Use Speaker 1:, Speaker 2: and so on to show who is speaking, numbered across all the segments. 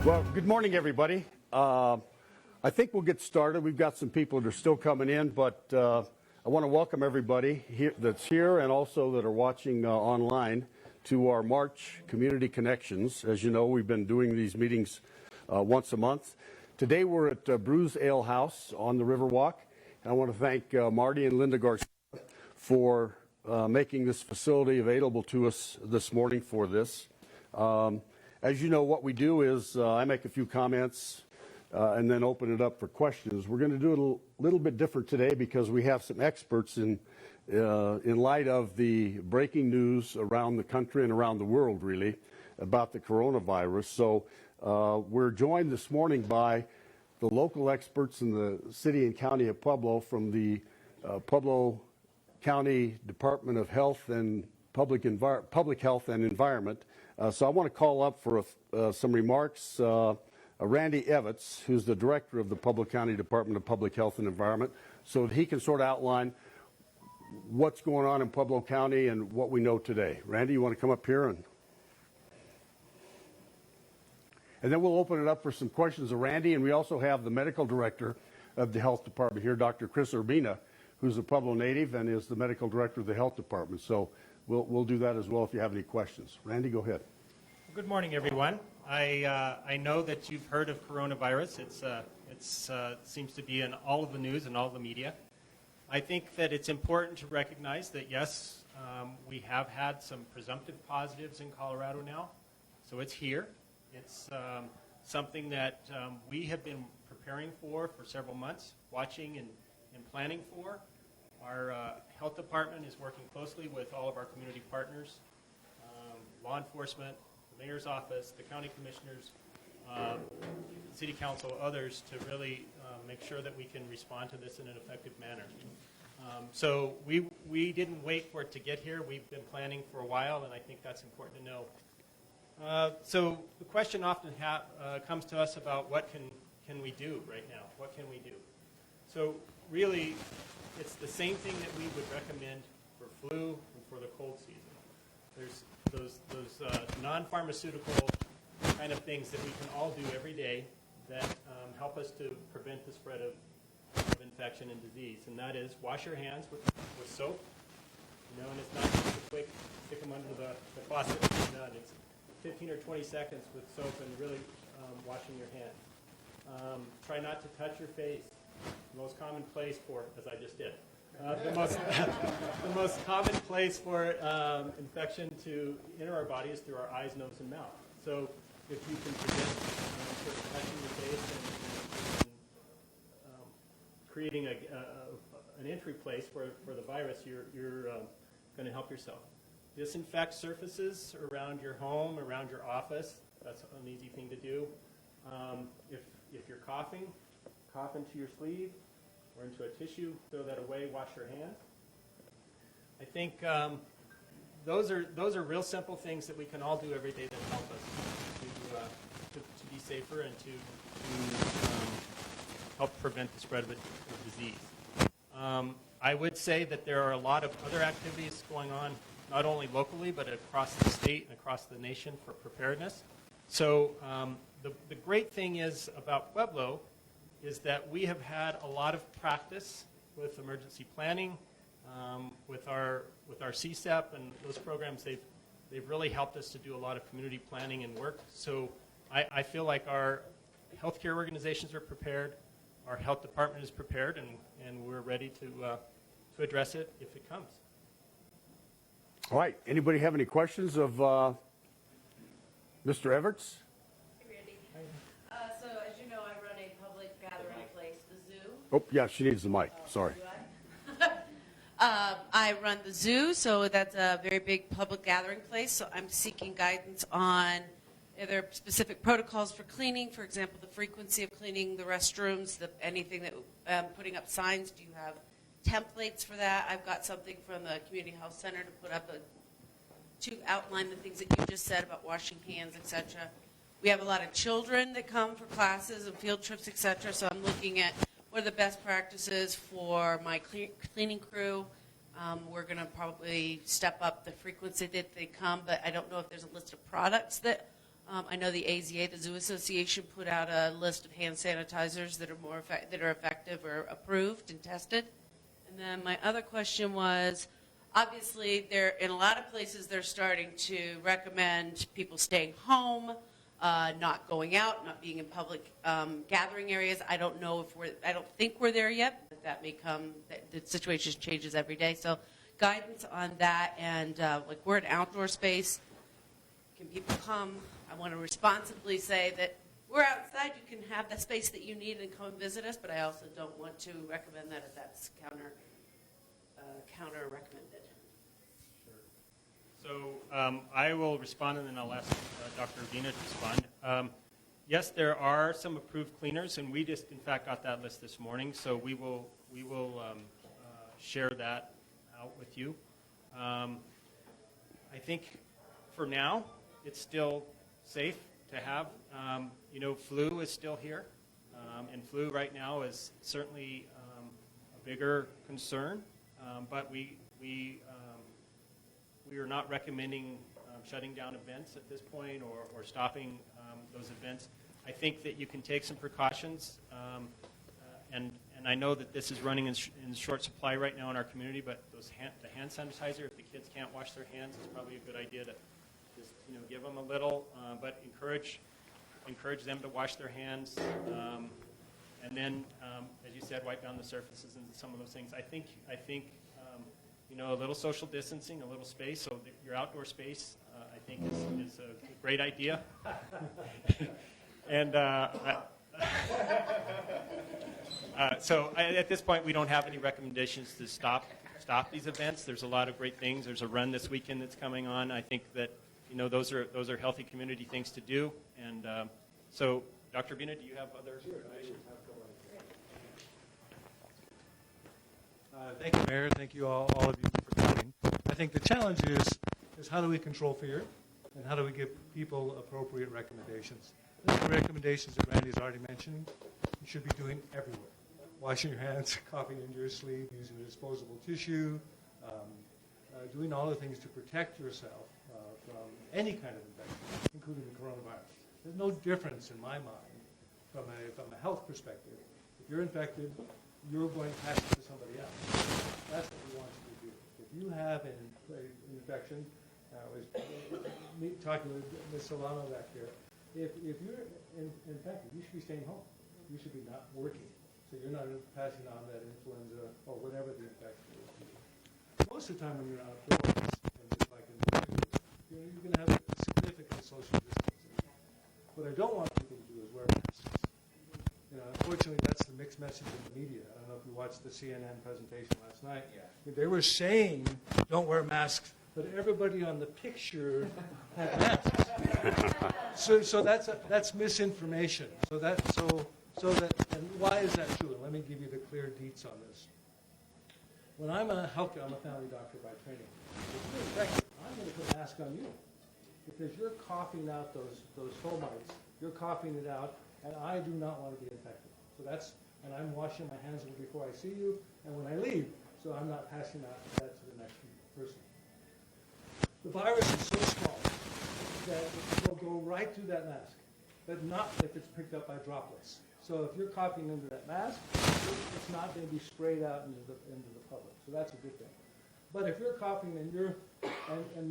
Speaker 1: Well, good morning, everybody. I think we'll get started. We've got some people that are still coming in, but I want to welcome everybody that's here and also that are watching online to our March Community Connections. As you know, we've been doing these meetings once a month. Today we're at Brues Alehouse on the Riverwalk. And I want to thank Marty and Linda Garcia for making this facility available to us this morning for this. As you know, what we do is I make a few comments and then open it up for questions. We're going to do it a little bit different today because we have some experts in light of the breaking news around the country and around the world, really, about the coronavirus. So we're joined this morning by the local experts in the city and county of Pueblo from the Pueblo County Department of Health and Public Health and Environment. So I want to call up for some remarks Randy Evitz, who's the director of the Pueblo County Department of Public Health and Environment, so that he can sort of outline what's going on in Pueblo County and what we know today. Randy, you want to come up here? And then we'll open it up for some questions of Randy, and we also have the medical director of the health department here, Dr. Chris Urbina, who's a Pueblo native and is the medical director of the health department. So we'll do that as well if you have any questions. Randy, go ahead.
Speaker 2: Good morning, everyone. I know that you've heard of coronavirus. It seems to be in all of the news and all of the media. I think that it's important to recognize that, yes, we have had some presumptive positives in Colorado now. So it's here. It's something that we have been preparing for several months, watching and planning for. Our health department is working closely with all of our community partners, law enforcement, the mayor's office, the county commissioners, city council, others, to really make sure that we can respond to this in an effective manner. So we didn't wait for it to get here. We've been planning for a while, and I think that's important to know. So the question often comes to us about what can we do right now? What can we do? So really, it's the same thing that we would recommend for flu and for the cold season. There's those non-pharmaceutical kind of things that we can all do every day that help us to prevent the spread of infection and disease, and that is wash your hands with soap. And it's not just a quick stick them under the faucet and it's done. It's 15 or 20 seconds with soap and really washing your hands. Try not to touch your face. The most common place for, as I just did, the most common place for infection to enter our body is through our eyes, nose, and mouth. So if you can prevent sort of touching your face and creating an entry place for the virus, you're going to help yourself. Disinfect surfaces around your home, around your office. That's an easy thing to do. If you're coughing, cough into your sleeve or into a tissue, throw that away, wash your hands. I think those are real simple things that we can all do every day that help us to be safer and to help prevent the spread of disease. I would say that there are a lot of other activities going on, not only locally, but across the state and across the nation for preparedness. So the great thing is about Pueblo is that we have had a lot of practice with emergency planning, with our CSEP and those programs. They've really helped us to do a lot of community planning and work. So I feel like our healthcare organizations are prepared, our health department is prepared, and we're ready to address it if it comes.
Speaker 1: All right. Anybody have any questions of Mr. Everts? Oh, yeah, she needs the mic. Sorry.
Speaker 3: I run the zoo, so that's a very big public gathering place. So I'm seeking guidance on are there specific protocols for cleaning, for example, the frequency of cleaning the restrooms, anything that putting up signs. Do you have templates for that? I've got something from the Community Health Center to put up to outline the things that you just said about washing hands, etc. We have a lot of children that come for classes and field trips, etc. So I'm looking at what are the best practices for my cleaning crew. We're going to probably step up the frequency that they come, but I don't know if there's a list of products that I know the AZA, the Zoo Association, put out a list of hand sanitizers that are effective or approved and tested. And then my other question was, obviously, in a lot of places they're starting to recommend people staying home, not going out, not being in public gathering areas. I don't think we're there yet, but that may come. The situation changes every day. So, guidance on that, and like we're an outdoor space. Can people come? I want to responsibly say that we're outside. You can have the space that you need and come and visit us, but I also don't want to recommend that if that's counter recommended.
Speaker 2: So I will respond, and then I'll ask Dr. Urbina to respond. Yes, there are some approved cleaners, and we just, in fact, got that list this morning. So we will share that out with you. I think for now, it's still safe to have. Flu is still here, and flu right now is certainly a bigger concern. But we are not recommending shutting down events at this point or stopping those events. I think that you can take some precautions, and I know that this is running in short supply right now in our community. But the hand sanitizer, if the kids can't wash their hands, it's probably a good idea to just give them a little, but encourage them to wash their hands, and then, as you said, wipe down the surfaces and some of those things. I think a little social distancing, a little space. So your outdoor space, I think, is a great idea. And so at this point, we don't have any recommendations to stop these events. There's a lot of great things. There's a run this weekend that's coming on. I think that those are healthy community things to do. And so, Dr. Urbina, do you have other recommendations?
Speaker 4: Thank you, Mayor. Thank you, all of you, for coming. I think the challenge is how do we control fear, and how do we give people appropriate recommendations? The recommendations that Randy's already mentioned, you should be doing everywhere. Washing your hands, coughing into your sleeve, using a disposable tissue, doing all the things to protect yourself from any kind of infection, including the coronavirus. There's no difference in my mind from a health perspective. If you're infected, you're going to pass it to somebody else. That's what we want you to do. If you have an infection, I was talking with Ms. Solano back here, if you're infected, you should be staying home. You should be not working. So you're not passing on that influenza or whatever the infection is. Most of the time when you're outdoors, and just like in the news, you're going to have significant social distancing. What I don't want people to do is wear masks. Unfortunately, that's the mixed message in the media. I don't know if you watched the CNN presentation last night. Yeah. They were saying, don't wear masks, but everybody on the picture had masks. so that's misinformation. And why is that true? And let me give you the clear deets on this. When I'm a family doctor by training. If you're infected, I'm going to put a mask on you because you're coughing out those fomites. You're coughing it out. And I do not want to be infected. And I'm washing my hands before I see you, and when I leave, so I'm not passing that to the next person. The virus is so small that it will go right through that mask, but not if it's picked up by droplets. So if you're coughing into that mask, it's not going to be sprayed out into the public. So that's a good thing. But if you're coughing and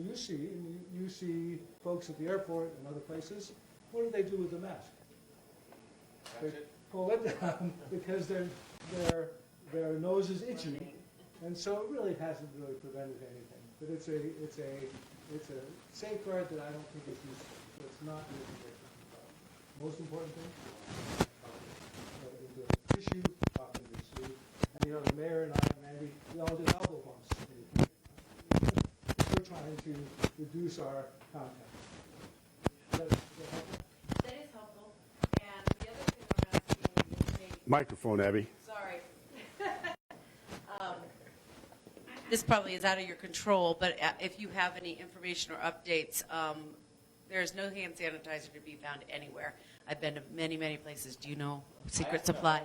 Speaker 4: you see folks at the airport and other places, what do they do with the mask? They pull it down because their nose is itchy, and so it really hasn't really prevented anything. But it's a safeguard that I don't think is useful. So it's not really most important thing. Into a tissue, off into the sleeve, and the mayor and I and Randy, we all did elbow bumps. We're trying to reduce our contact. Is that helpful?
Speaker 3: That is helpful. And the other thing I'm asking is
Speaker 1: Microphone, Abby.
Speaker 3: sorry. This probably is out of your control, but if you have any information or updates, there's no hand sanitizer to be found anywhere. I've been to many, many places. Do you know Secret Supply?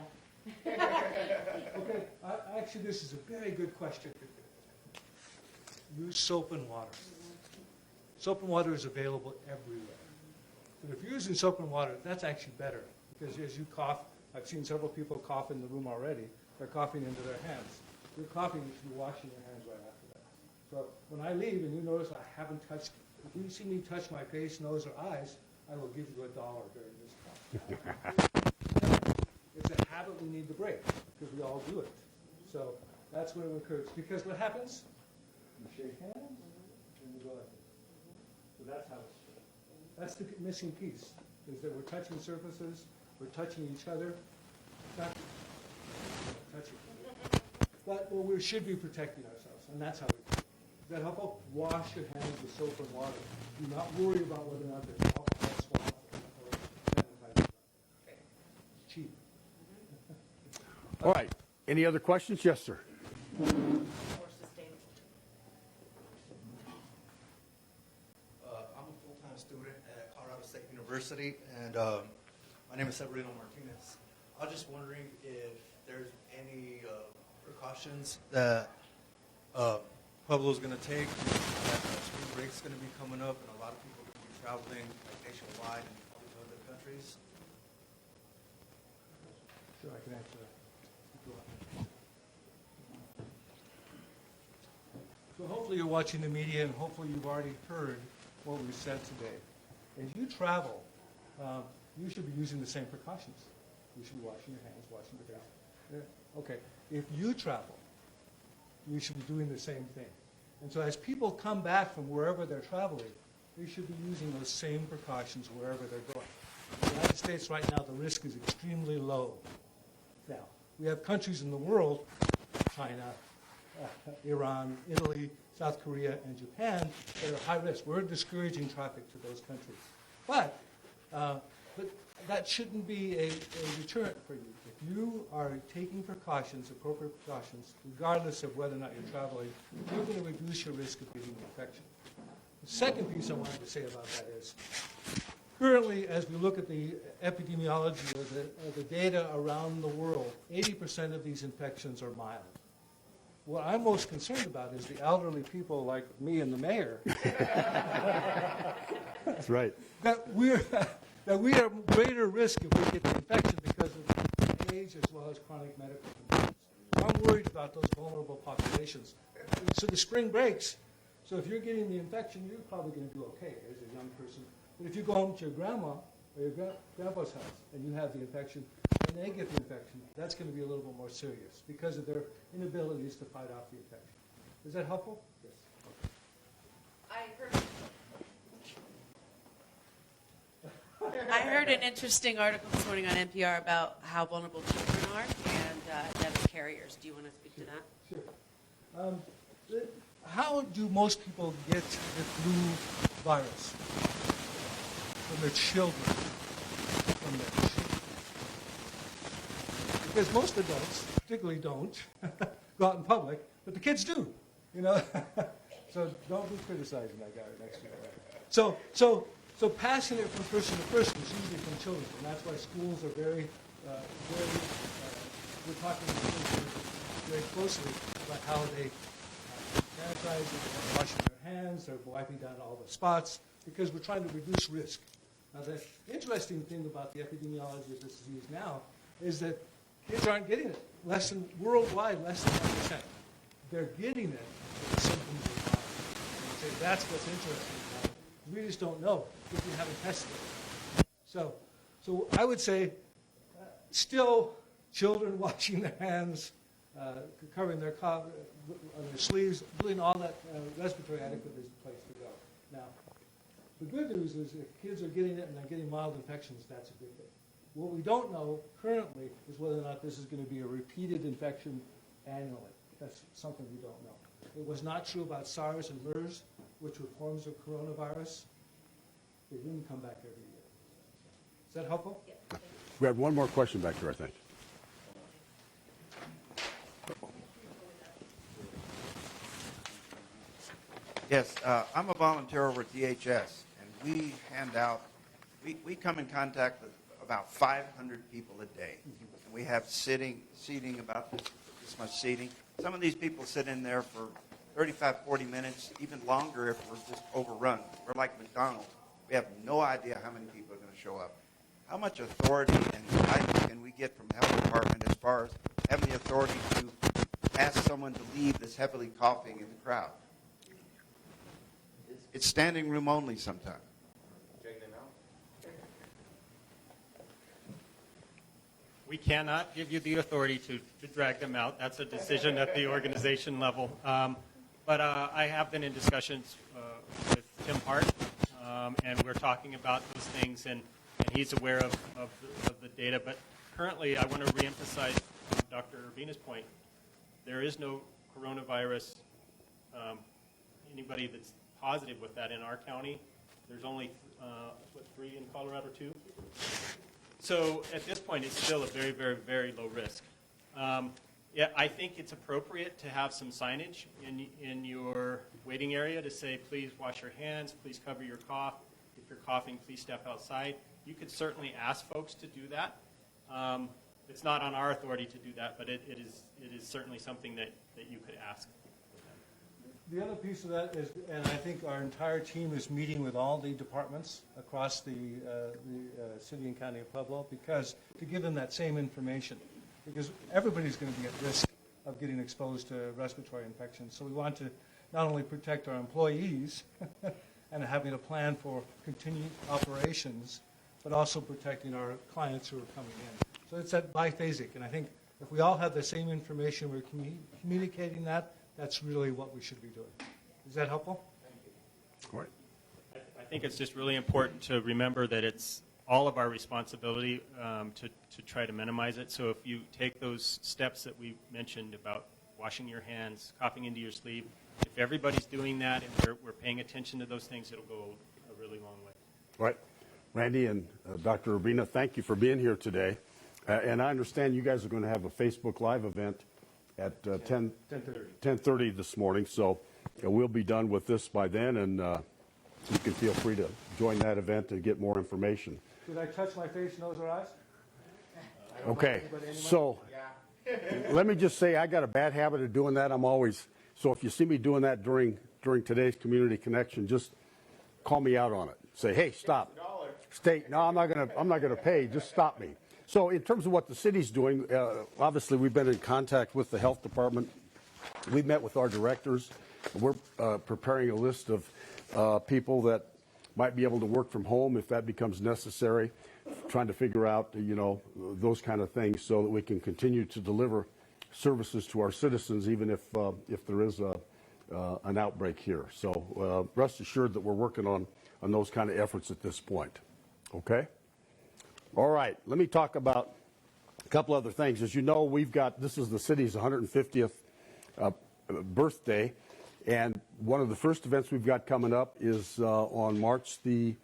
Speaker 4: Okay, actually, this is a very good question. Use soap and water. Soap and water is available everywhere. But if you're using soap and water, that's actually better, because as you cough, I've seen several people cough in the room already. They're coughing into their hands. You're coughing, you should be washing your hands right after that. So when I leave and you notice I haven't touched, if you see me touch my face, nose, or eyes, I will give you $1 during this talk. It's a habit we need to break, because we all do it. So that's what it occurs. Because what happens? You shake hands, and you go like this. So that's how it's done. That's the missing piece, is that we're touching surfaces, we're touching each other, touching. But well, we should be protecting ourselves, and that's how we do it. Is that helpful? Wash your hands with soap and water. Do not worry about whether or not there's alcohol swabs or sanitizer. It's cheap.
Speaker 1: All right. Any other questions? Yes, sir.
Speaker 5: More sustainable.
Speaker 6: I'm a full-time student at Colorado State University, and my name is Severino Martinez. I was just wondering if there's any precautions that Pueblo's going to take. That spring break's going to be coming up, and a lot of people are going to be traveling like nationwide and all these other countries.
Speaker 4: Sure, I can answer that. So hopefully you're watching the media, and hopefully you've already heard what we said today. As you travel, you should be using the same precautions. You should be washing your hands, washing your face. Yeah. Okay. If you travel, you should be doing the same thing. And so as people come back from wherever they're traveling, they should be using those same precautions wherever they're going. In the United States right now, the risk is extremely low. Now, we have countries in the world, China, Iran, Italy, South Korea, and Japan, that are high risk. We're discouraging traffic to those countries. But that shouldn't be a deterrent for you. If you are taking precautions, appropriate precautions, regardless of whether or not you're traveling, you're going to reduce your risk of getting the infection. The second piece I wanted to say about that is, currently, as we look at the epidemiology of the data around the world, 80% of these infections are mild. What I'm most concerned about is the elderly people like me and the mayor.
Speaker 1: That's right.
Speaker 4: That we are greater risk if we get the infection because of age as well as chronic medical conditions. So I'm worried about those vulnerable populations. So the spring breaks. So if you're getting the infection, you're probably going to do okay as a young person. But if you go home to your grandma or your grandpa's house and you have the infection, and they get the infection, that's going to be a little bit more serious because of their inabilities to fight off the infection. Is that helpful? Yes.
Speaker 3: I heard an interesting article this morning on NPR about how vulnerable children are and that as carriers. Do you want to speak to that?
Speaker 4: Sure. How do most people get the flu virus? From their children. From their children. Because most adults, particularly don't, go out in public, but the kids do, you know. So don't be criticizing that guy right next to you. So passing it from person to person is usually from children, and that's why schools are very, we're talking to schools very closely about how they sanitize, they're washing their hands, they're wiping down all the spots, because we're trying to reduce risk. Now, the interesting thing about the epidemiology of this disease now is that kids aren't getting it. Worldwide, less than 10%. They're getting it, but the symptoms are mild. And say, that's what's interesting now. We just don't know if we haven't tested it. So I would say, still, children washing their hands, covering their cough on their sleeves, doing all that respiratory etiquette is the place to go. Now, the good news is if kids are getting it and they're getting mild infections, that's a good thing. What we don't know currently is whether or not this is going to be a repeated infection annually. That's something we don't know. It was not true about SARS and MERS, which were forms of coronavirus. They didn't come back every year. Is that helpful?
Speaker 3: Yeah.
Speaker 1: We had one more question back there, I think.
Speaker 7: Yes, I'm a volunteer over at DHS, and we hand out, we come in contact with about 500 people a day. And we have seating about this much seating. Some of these people sit in there for 35, 40 minutes, even longer if we're just overrun. We're like McDonald's. We have no idea how many people are going to show up. How much authority and guidance can we get from the health department as far as having the authority to ask someone to leave that's heavily coughing in the crowd? It's standing room only sometimes.
Speaker 2: We cannot give you the authority to drag them out. That's a decision at the organization level. But I have been in discussions with Tim Hart, and we're talking about those things, and he's aware of the data. But currently, I want to reemphasize Dr. Urbina's point. There is no coronavirus, anybody that's positive with that in our county. There's only, 3 in Colorado, 2? So at this point, it's still a very, very, very low risk. Yeah, I think it's appropriate to have some signage in your waiting area to say, please wash your hands, please cover your cough. If you're coughing, please step outside. You could certainly ask folks to do that. It's not on our authority to do that, but it is certainly something that you could ask.
Speaker 4: The other piece of that is, and I think our entire team is meeting with all the departments across the city and county of Pueblo, because to give them that same information, because everybody's going to be at risk of getting exposed to respiratory infections. So we want to not only protect our employees and having a plan for continued operations, but also protecting our clients who are coming in. So it's that biphasic, and I think if we all have the same information, we're communicating that, that's really what we should be doing. Is that helpful?
Speaker 1: All right.
Speaker 2: I think it's just really important to remember that it's all of our responsibility to try to minimize it. So if you take those steps that we mentioned about washing your hands, coughing into your sleeve, if everybody's doing that and we're paying attention to those things, it'll go a really long way.
Speaker 1: All right. Randy and Dr. Urbina, thank you for being here today. And I understand you guys are going to have a Facebook Live event at 10:30 this morning, so we'll be done with this by then, and you can feel free to join that event and get more information.
Speaker 4: Did I touch my face, nose, or eyes?
Speaker 1: Okay, so let me just say I got a bad habit of doing that. So if you see me doing that during today's Community Connection, just call me out on it. Say, hey, stop. No, I'm not gonna pay. Just stop me. So in terms of what the city's doing, obviously we've been in contact with the health department. We've met with our directors. We're preparing a list of people that might be able to work from home if that becomes necessary, trying to figure out, those kind of things so that we can continue to deliver services to our citizens even if there is an outbreak here. So rest assured that we're working on those kind of efforts at this point. Okay? All right, let me talk about a couple other things. As you know, this is the city's 150th birthday, and one of the first events we've got coming up is on March the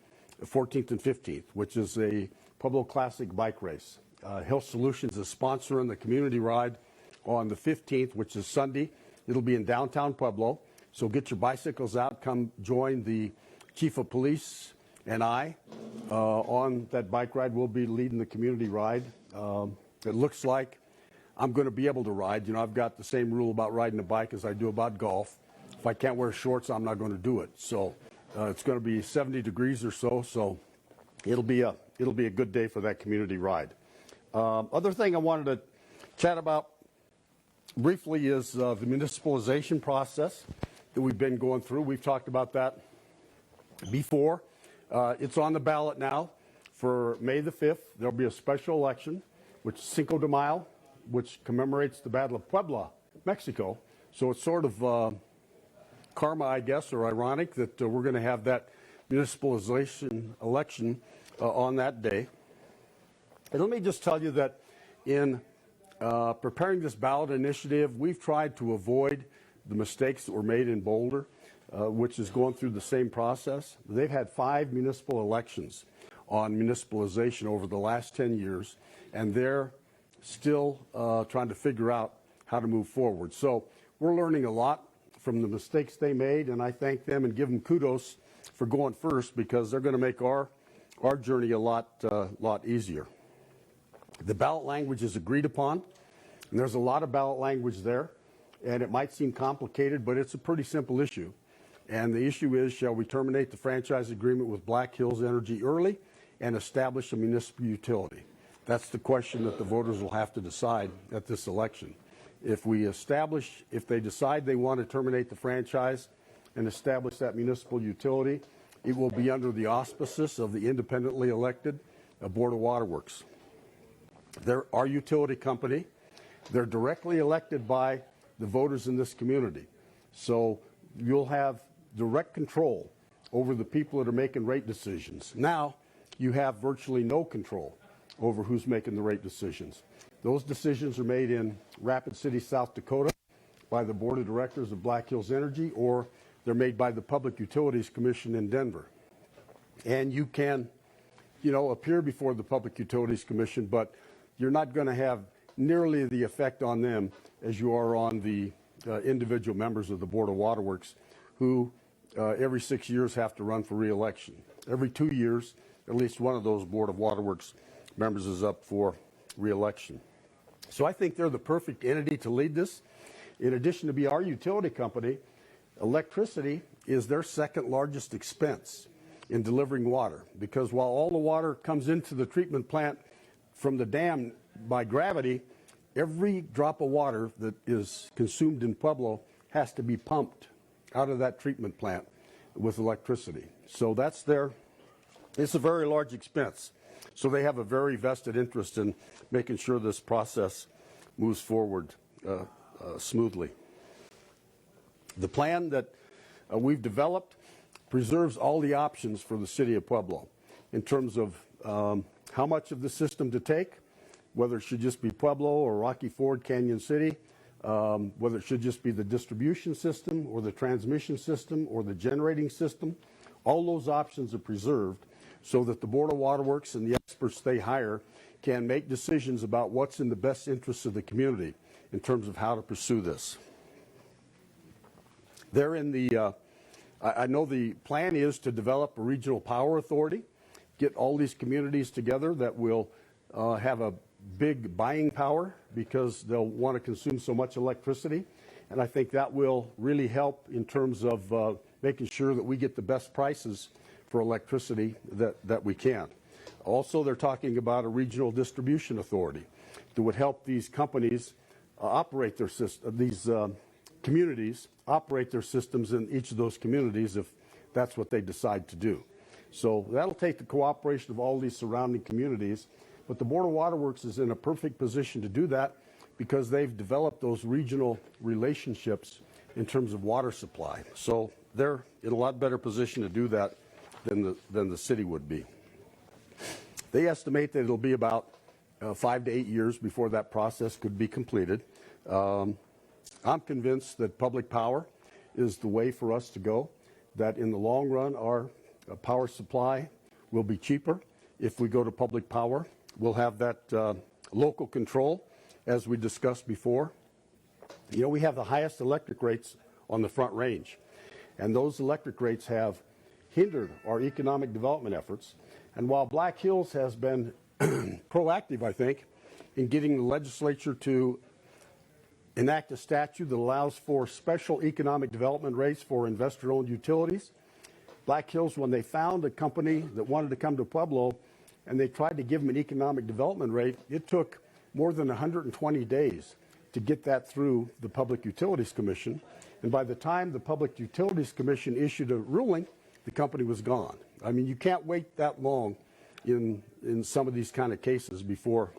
Speaker 1: 14th and 15th, which is a Pueblo Classic bike race. Health Solutions is sponsoring the community ride on the 15th, which is Sunday. It'll be in downtown Pueblo, so get your bicycles out, come join the Chief of Police and I on that bike ride. We'll be leading the community ride. It looks like I'm going to be able to ride. I've got the same rule about riding a bike as I do about golf. If I can't wear shorts, I'm not going to do it. So it's going to be 70 degrees or so it'll be a good day for that community ride. Other thing I wanted to chat about briefly is the municipalization process that we've been going through. We've talked about that before. It's on the ballot now for May the 5th. There'll be a special election, which is Cinco de Mayo, which commemorates the Battle of Puebla, Mexico. So it's sort of karma, I guess, or ironic that we're going to have that municipalization election on that day. And let me just tell you that in preparing this ballot initiative, we've tried to avoid the mistakes that were made in Boulder, which is going through the same process. They've had 5 municipal elections on municipalization over the last 10 years, and they're still trying to figure out how to move forward. So we're learning a lot from the mistakes they made, and I thank them and give them kudos for going first, because they're going to make our journey a lot easier. The ballot language is agreed upon, and there's a lot of ballot language there, and it might seem complicated, but it's a pretty simple issue. And the issue is, shall we terminate the franchise agreement with Black Hills Energy early and establish a municipal utility? That's the question that the voters will have to decide at this election. If they decide they want to terminate the franchise and establish that municipal utility, it will be under the auspices of the independently elected Board of Waterworks. They're our utility company. They're directly elected by the voters in this community. So you'll have direct control over the people that are making rate decisions. Now, you have virtually no control over who's making the rate decisions. Those decisions are made in Rapid City, South Dakota by the Board of Directors of Black Hills Energy, or they're made by the Public Utilities Commission in Denver. And you can, appear before the Public Utilities Commission, but you're not going to have nearly the effect on them as you are on the individual members of the Board of Waterworks, who every 6 years have to run for re-election. Every 2 years, at least one of those Board of Waterworks members is up for re-election. So I think they're the perfect entity to lead this. In addition to be our utility company, electricity is their second largest expense in delivering water, because while all the water comes into the treatment plant from the dam by gravity, every drop of water that is consumed in Pueblo has to be pumped out of that treatment plant with electricity. So it's a very large expense. So they have a very vested interest in making sure this process moves forward smoothly. The plan that we've developed preserves all the options for the city of Pueblo in terms of how much of the system to take, whether it should just be Pueblo or Rocky Ford, Canyon City, whether it should just be the distribution system or the transmission system or the generating system. All those options are preserved so that the Board of Waterworks and the experts they hire can make decisions about what's in the best interest of the community in terms of how to pursue this. They're in the, I know the plan is to develop a regional power authority, get all these communities together that will have a big buying power because they'll want to consume so much electricity. And I think that will really help in terms of making sure that we get the best prices for electricity that we can. Also, they're talking about a regional distribution authority that would help these companies operate their system, these communities operate their systems in each of those communities if that's what they decide to do. So that'll take the cooperation of all these surrounding communities. But the Board of Waterworks is in a perfect position to do that because they've developed those regional relationships in terms of water supply. So they're in a lot better position to do that than the city would be. They estimate that it'll be about 5 to 8 years before that process could be completed. I'm convinced that public power is the way for us to go, that in the long run our power supply will be cheaper if we go to public power. We'll have that local control, as we discussed before. We have the highest electric rates on the Front Range, and those electric rates have hindered our economic development efforts. And while Black Hills has been proactive, I think, in getting the legislature to enact a statute that allows for special economic development rates for investor-owned utilities, Black Hills, when they found a company that wanted to come to Pueblo and they tried to give them an economic development rate, it took more than 120 days to get that through the Public Utilities Commission. And by the time the Public Utilities Commission issued a ruling, the company was gone. I mean, you can't wait that long in some of these kind of cases before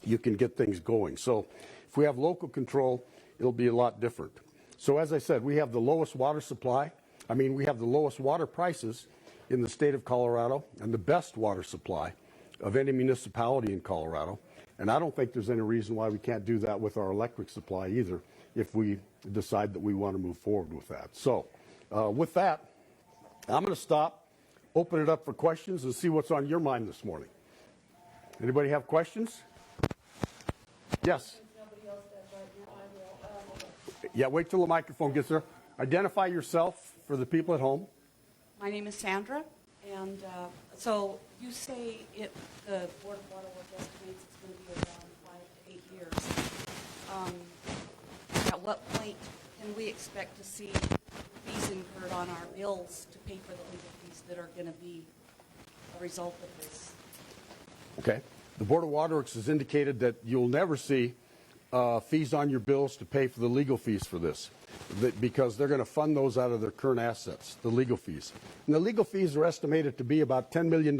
Speaker 1: you can get things going. So if we have local control, it'll be a lot different. So as I said, we have the lowest water supply. I mean, we have the lowest water prices in the state of Colorado and the best water supply of any municipality in Colorado. And I don't think there's any reason why we can't do that with our electric supply either if we decide that we want to move forward with that. So with that, I'm going to stop, open it up for questions, and see what's on your mind this morning. Anybody have questions? Yes. Yeah, wait till the microphone gets there. Identify yourself for the people at home.
Speaker 5: My name is Sandra, and so you say the Board of Waterworks estimates it's going to be around 5 to 8 years. At what point can we expect to see fees incurred on our bills to pay for the legal fees that are going to be a result of this.
Speaker 1: Okay. The Board of Waterworks has indicated that you'll never see fees on your bills to pay for the legal fees for this, because they're going to fund those out of their current assets, the legal fees. And the legal fees are estimated to be about $10 million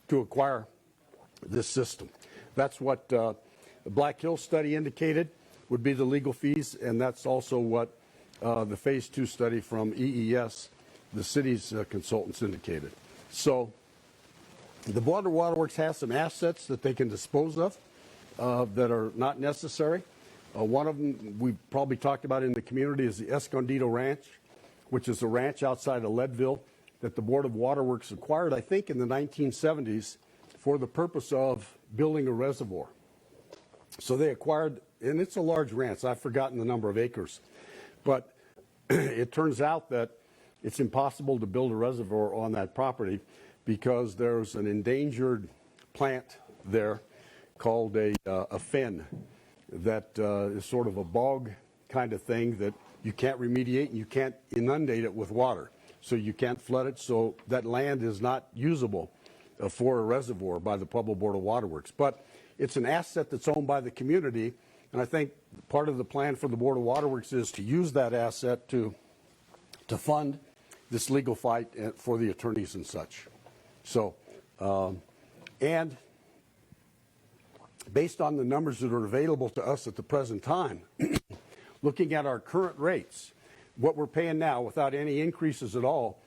Speaker 1: to acquire this system. That's what the Black Hills study indicated would be the legal fees, and that's also what the Phase 2 study from EES, the city's consultants, indicated. So the Board of Waterworks has some assets that they can dispose of that are not necessary. One of them we've probably talked about in the community is the Escondido Ranch, which is a ranch outside of Leadville that the Board of Waterworks acquired, I think, in the 1970s for the purpose of building a reservoir. So they acquired, and it's a large ranch. I've forgotten the number of acres. But it turns out that it's impossible to build a reservoir on that property because there's an endangered plant there called a fen that is sort of a bog kind of thing that you can't remediate and you can't inundate it with water. So you can't flood it, so that land is not usable for a reservoir by the Pueblo Board of Waterworks. But it's an asset that's owned by the community, and I think part of the plan for the Board of Waterworks is to use that asset to fund this legal fight for the attorneys and such. So, and based on the numbers that are available to us at the present time, looking at our current rates, what we're paying now without any increases at all,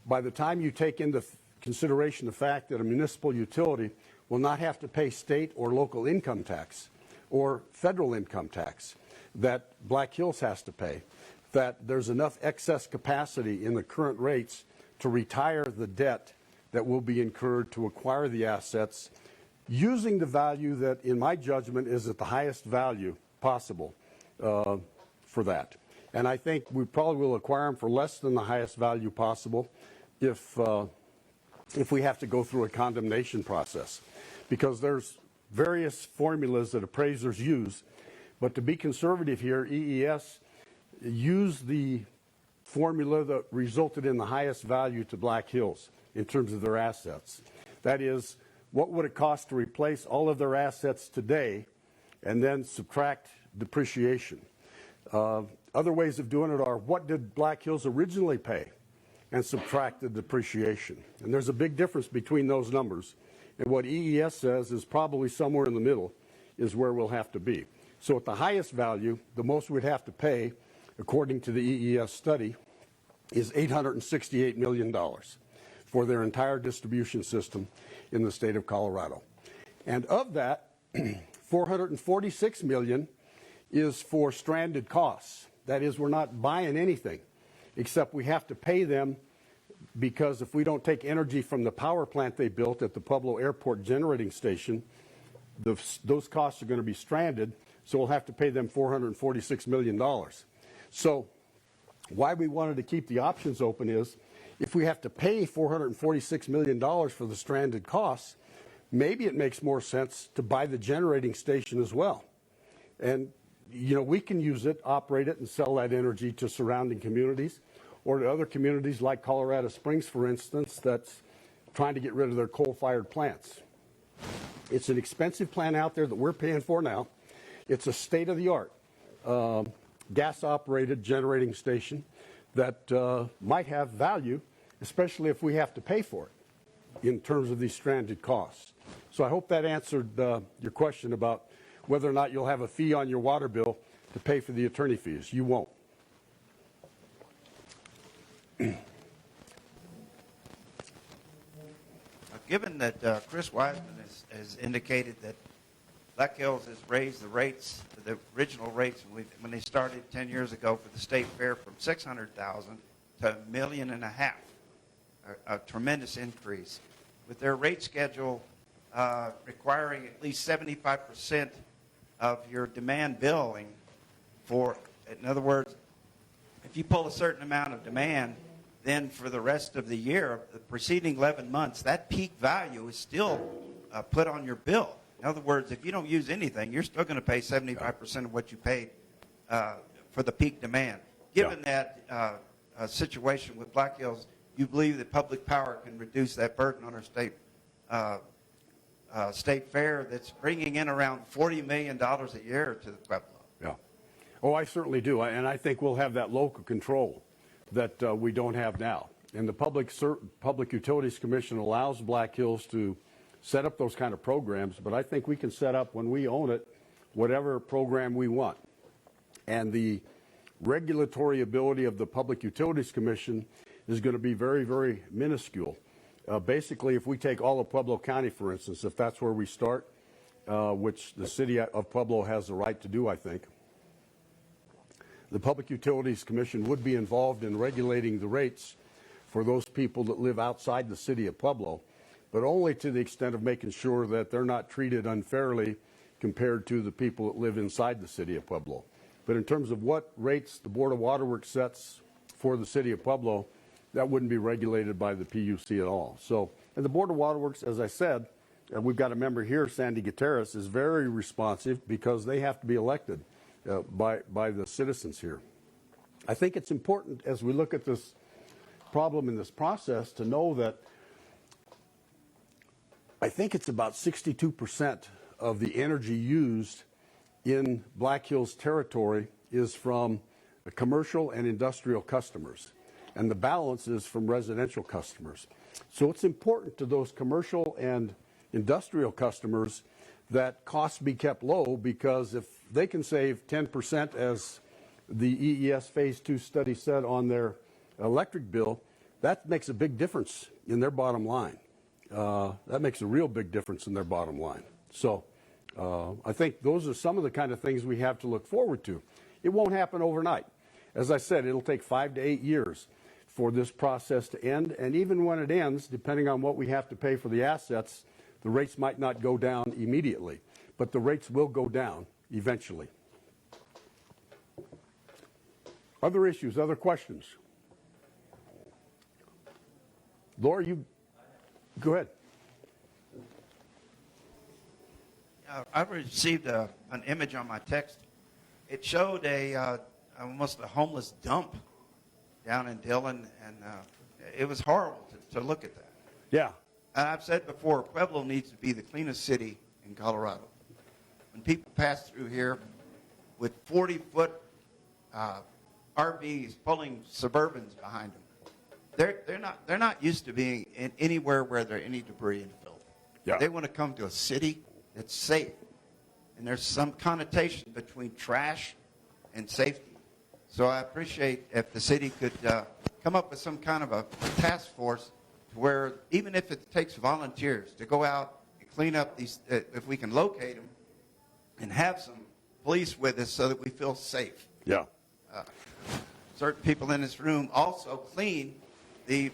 Speaker 1: by the time you take into consideration the fact that a municipal utility will not have to pay state or local income tax or federal income tax that Black Hills has to pay, that there's enough excess capacity in the current rates to retire the debt that will be incurred to acquire the assets using the value that, in my judgment, is at the highest value possible for that. And I think we probably will acquire them for less than the highest value possible if we have to go through a condemnation process, because there's various formulas that appraisers use. But to be conservative here, EES used the formula that resulted in the highest value to Black Hills in terms of their assets. That is, what would it cost to replace all of their assets today and then subtract depreciation? Other ways of doing it are, what did Black Hills originally pay, and subtract the depreciation. And there's a big difference between those numbers. And what EES says is probably somewhere in the middle is where we'll have to be. So at the highest value, the most we'd have to pay, according to the EES study, is $868 million for their entire distribution system in the state of Colorado. And of that, $446 million is for stranded costs. That is, we're not buying anything, except we have to pay them because if we don't take energy from the power plant they built at the Pueblo Airport generating station, those costs are going to be stranded, so we'll have to pay them $446 million. So why we wanted to keep the options open is, if we have to pay $446 million for the stranded costs, maybe it makes more sense to buy the generating station as well. And, you know, we can use it, operate it, and sell that energy to surrounding communities or to other communities like Colorado Springs, for instance, that's trying to get rid of their coal-fired plants. It's an expensive plant out there that we're paying for now. It's a state-of-the-art gas-operated generating station that might have value, especially if we have to pay for it in terms of these stranded costs. So I hope that answered your question about whether or not you'll have a fee on your water bill to pay for the attorney fees. You won't.
Speaker 7: Given that Chris Wiseman has indicated that Black Hills has raised the rates, the original rates when they started 10 years ago for the state fair from $600,000 to $1.5 million, a tremendous increase. With their rate schedule requiring at least 75% of your demand billing for, in other words, if you pull a certain amount of demand, then for the rest of the year, the preceding 11 months, that peak value is still put on your bill. In other words, if you don't use anything, you're still going to pay 75% of what you paid for the peak demand. given that situation with Black Hills, you believe that public power can reduce that burden on our state fair that's bringing in around $40 million a year to the Pueblo?
Speaker 1: Yeah. Oh, I certainly do. And I think we'll have that local control that we don't have now. And the Public Utilities Commission allows Black Hills to set up those kind of programs, but I think we can set up, when we own it, whatever program we want. And the regulatory ability of the Public Utilities Commission is going to be very, very minuscule. Basically, if we take all of Pueblo County, for instance, if that's where we start, which the city of Pueblo has the right to do, I think, the Public Utilities Commission would be involved in regulating the rates for those people that live outside the city of Pueblo, but only to the extent of making sure that they're not treated unfairly compared to the people that live inside the city of Pueblo. But in terms of what rates the Board of Waterworks sets for the city of Pueblo, that wouldn't be regulated by the PUC at all. So, and the Board of Waterworks, as I said, we've got a member here, Sandy Gutierrez, is very responsive because they have to be elected by the citizens here. I think it's important as we look at this problem in this process to know that I think it's about 62% of the energy used in Black Hills territory is from commercial and industrial customers, and the balance is from residential customers. So it's important to those commercial and industrial customers that costs be kept low, because if they can save 10%, as the EES Phase 2 study said, on their electric bill, that makes a big difference in their bottom line. That makes a real big difference in their bottom line. So I think those are some of the kind of things we have to look forward to. It won't happen overnight. As I said, it'll take 5 to 8 years for this process to end. And even when it ends, depending on what we have to pay for the assets, the rates might not go down immediately, but the rates will go down eventually. Other issues, other questions? Laura, you go ahead.
Speaker 7: I received an image on my text. It showed almost a homeless dump down in Dillon, and it was horrible to look at that.
Speaker 1: Yeah.
Speaker 7: And I've said before, Pueblo needs to be the cleanest city in Colorado. When people pass through here with 40-foot RVs pulling Suburbans behind them, they're not used to being in anywhere where there's any debris and filth.
Speaker 1: Yeah.
Speaker 7: They want to come to a city that's safe, and there's some connotation between trash and safety. So I appreciate if the city could come up with some kind of a task force where, even if it takes volunteers to go out and clean up these, if we can locate them and have some police with us so that we feel safe.
Speaker 1: Yeah.
Speaker 7: Certain people in this room also clean the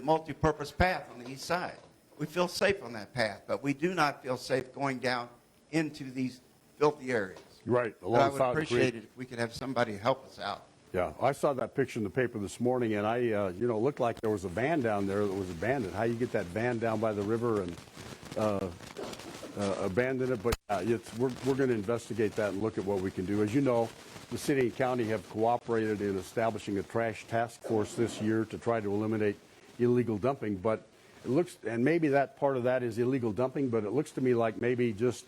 Speaker 7: multi-purpose path on the east side. We feel safe on that path, but we do not feel safe going down into these filthy areas.
Speaker 1: Right.
Speaker 7: But I would appreciate it if we could have somebody help us out.
Speaker 1: Yeah, I saw that picture in the paper this morning, and it looked like there was a van down there that was abandoned. How you get that van down by the river and abandon it? But we're going to investigate that and look at what we can do. As you know, the city and county have cooperated in establishing a trash task force this year to try to eliminate illegal dumping. But it looks, and maybe that part of that is illegal dumping, but it looks to me like maybe just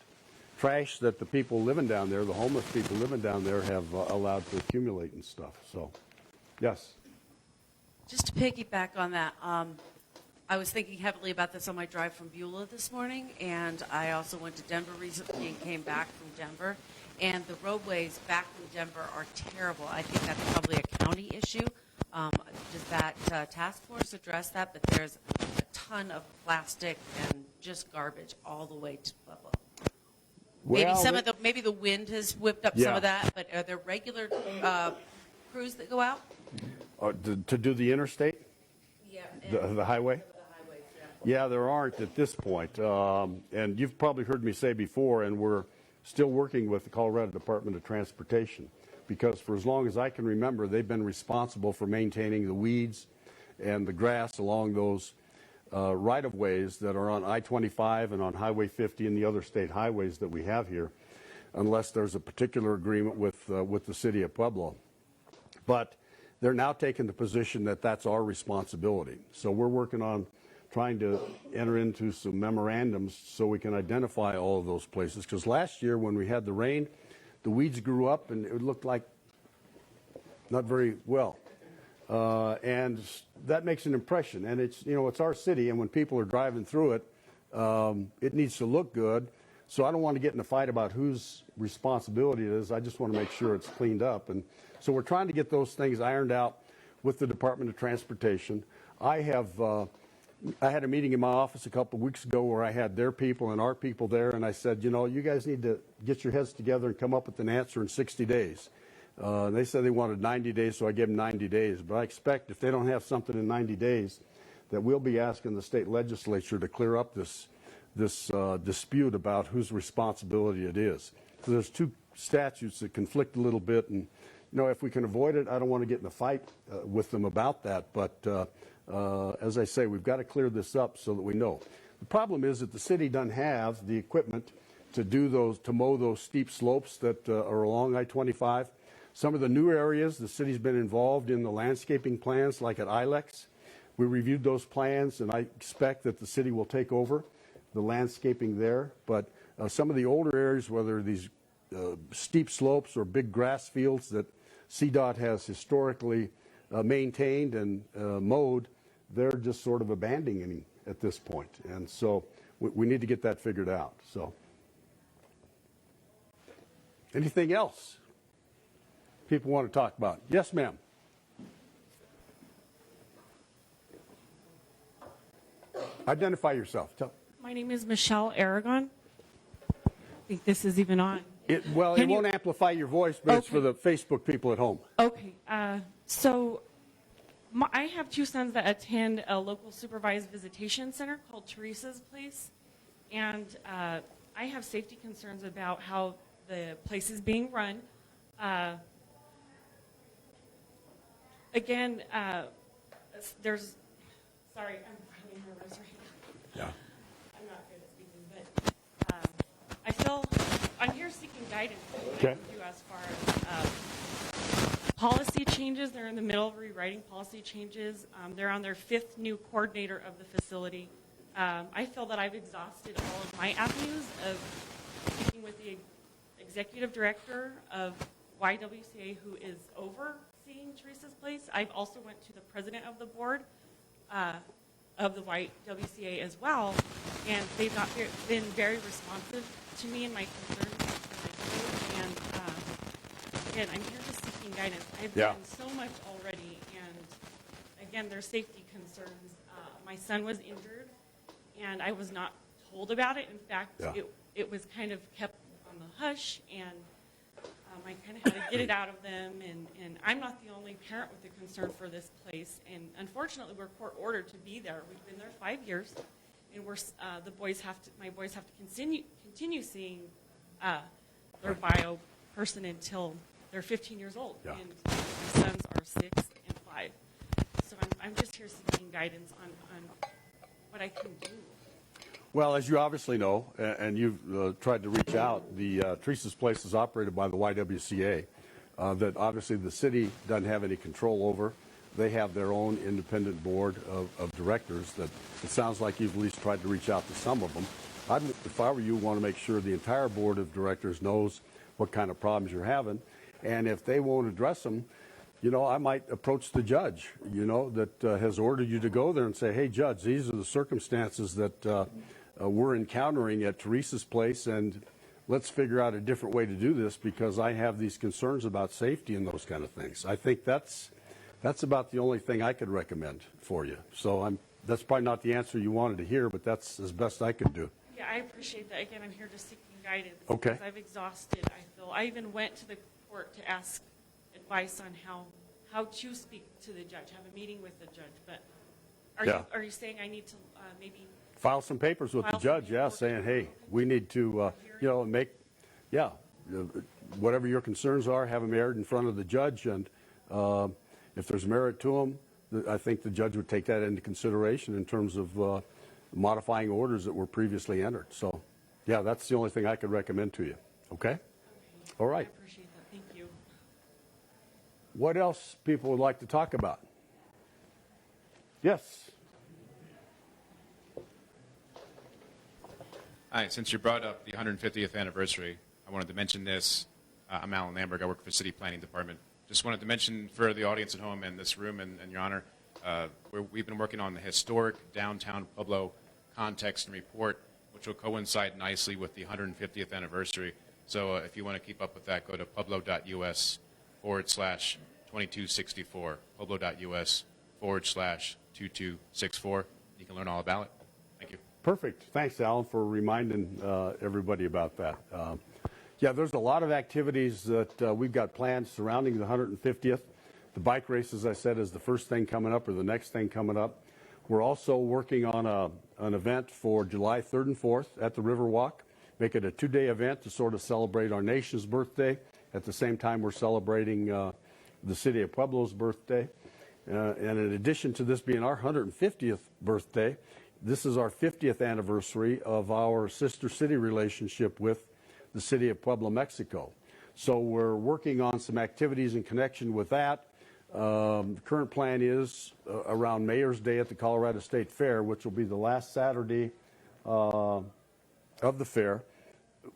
Speaker 1: trash that the people living down there, the homeless people living down there, have allowed to accumulate and stuff. So, yes.
Speaker 3: Just to piggyback on that, I was thinking heavily about this on my drive from Beulah this morning, and I also went to Denver recently and came back from Denver. And the roadways back from Denver are terrible. I think that's probably a county issue. Does that task force address that? But there's a ton of plastic and just garbage all the way to Pueblo. Maybe the wind has whipped up some of that, but are there regular crews that go out?
Speaker 1: To do the interstate?
Speaker 3: Yeah.
Speaker 1: The highway?
Speaker 3: The highways,
Speaker 1: Yeah, there aren't at this point. And you've probably heard me say before, and we're still working with the Colorado Department of Transportation, because for as long as I can remember, they've been responsible for maintaining the weeds and the grass along those right-of-ways that are on I-25 and on Highway 50 and the other state highways that we have here, unless there's a particular agreement with the city of Pueblo. But they're now taking the position that that's our responsibility. So we're working on trying to enter into some memorandums so we can identify all of those places. Because last year when we had the rain, the weeds grew up and it looked like not very well. And that makes an impression. And it's, you know, it's our city, and when people are driving through it, it needs to look good. So I don't want to get in a fight about whose responsibility it is. I just want to make sure it's cleaned up. And so we're trying to get those things ironed out with the Department of Transportation. I had a meeting in my office a couple of weeks ago where I had their people and our people there, and I said, you know, you guys need to get your heads together and come up with an answer in 60 days. They said they wanted 90 days, so I gave them 90 days. But I expect if they don't have something in 90 days, that we'll be asking the state legislature to clear up this dispute about whose responsibility it is. So there's two statutes that conflict a little bit, and you know, if we can avoid it, I don't want to get in a fight with them about that. But as I say, we've got to clear this up so that we know. The problem is that the city doesn't have the equipment to mow those steep slopes that are along I-25. Some of the new areas, the city's been involved in the landscaping plans, like at ILEX. We reviewed those plans, and I expect that the city will take over the landscaping there. But some of the older areas, whether these steep slopes or big grass fields that CDOT has historically maintained and mowed, they're just sort of abandoning at this point. And so we need to get that figured out. So, anything else people want to talk about? Yes, ma'am. Identify yourself.
Speaker 8: My name is Michelle Aragon. I think this is even on.
Speaker 1: It won't amplify your voice, but it's for the Facebook people at home.
Speaker 8: Okay. So I have two sons that attend a local supervised visitation center called Teresa's Place. And I have safety concerns about how the place is being run. Again, there's, sorry, I'm really nervous right now.
Speaker 1: Yeah.
Speaker 8: I'm not good at speaking, but I feel I'm here seeking guidance
Speaker 1: Okay.
Speaker 8: you as far as policy changes. They're in the middle of rewriting policy changes. They're on their 5th new coordinator of the facility. I feel that I've exhausted all of my avenues of speaking with the executive director of YWCA, who is overseeing Teresa's Place. I've also went to the president of the board of the YWCA as well, and they've not been very responsive to me and my concerns. And again, I'm here just seeking guidance. I've done so much already, and again, there's safety concerns. My son was injured, and I was not told about it. In fact, it was kind of kept on the hush, and I kind of had to get it out of them, and I'm not the only parent with a concern for this place. And unfortunately, we're court ordered to be there. We've been there 5 years, and my boys have to continue seeing their bio person until they're 15 years old.
Speaker 1: Yeah.
Speaker 8: And my sons are 6 and 5. So I'm just here seeking guidance on what I can do.
Speaker 1: Well, as you obviously know, and you've tried to reach out, the Teresa's Place is operated by the YWCA, that obviously the city doesn't have any control over. They have their own independent board of directors that it sounds like you've at least tried to reach out to some of them. If I were you, want to make sure the entire board of directors knows what kind of problems you're having. And if they won't address them, you know, I might approach the judge, you know, that has ordered you to go there and say, hey, judge, these are the circumstances that we're encountering at Teresa's Place, and let's figure out a different way to do this because I have these concerns about safety and those kind of things. I think that's about the only thing I could recommend for you. So that's probably not the answer you wanted to hear, but that's as best I could do.
Speaker 8: Yeah, I appreciate that. Again, I'm here just seeking guidance.
Speaker 1: Okay.
Speaker 8: Because I've exhausted, I feel. I even went to the court to ask advice on how to speak to the judge, have a meeting with the judge. But are you saying I need to maybe
Speaker 1: file some papers with the judge, saying, hey, we need to, whatever your concerns are, have them aired in front of the judge, and if there's merit to them, I think the judge would take that into consideration in terms of modifying orders that were previously entered. So, yeah, that's the only thing I could recommend to you. Okay? All right.
Speaker 8: I appreciate that. Thank you.
Speaker 1: What else people would like to talk about? Yes.
Speaker 9: Hi, since you brought up the 150th anniversary, I wanted to mention this. I'm Alan Lamberg. I work for the City Planning Department. Just wanted to mention for the audience at home and this room and Your Honor, we've been working on the historic downtown Pueblo context and report, which will coincide nicely with the 150th anniversary. So if you want to keep up with that, go to pueblo.us/2264, pueblo.us/2264. You can learn all about it. Thank you.
Speaker 1: Perfect. Thanks, Alan, for reminding everybody about that. Yeah, there's a lot of activities that we've got planned surrounding the 150th. The bike race, as I said, is the first thing coming up, or the next thing coming up. We're also working on an event for July 3rd and 4th at the Riverwalk. Make it a two-day event to sort of celebrate our nation's birthday. At the same time, we're celebrating the city of Pueblo's birthday. And in addition to this being our 150th birthday, this is our 50th anniversary of our sister city relationship with the city of Pueblo, Mexico. So we're working on some activities in connection with that. The current plan is around Mayor's Day at the Colorado State Fair, which will be the last Saturday of the fair.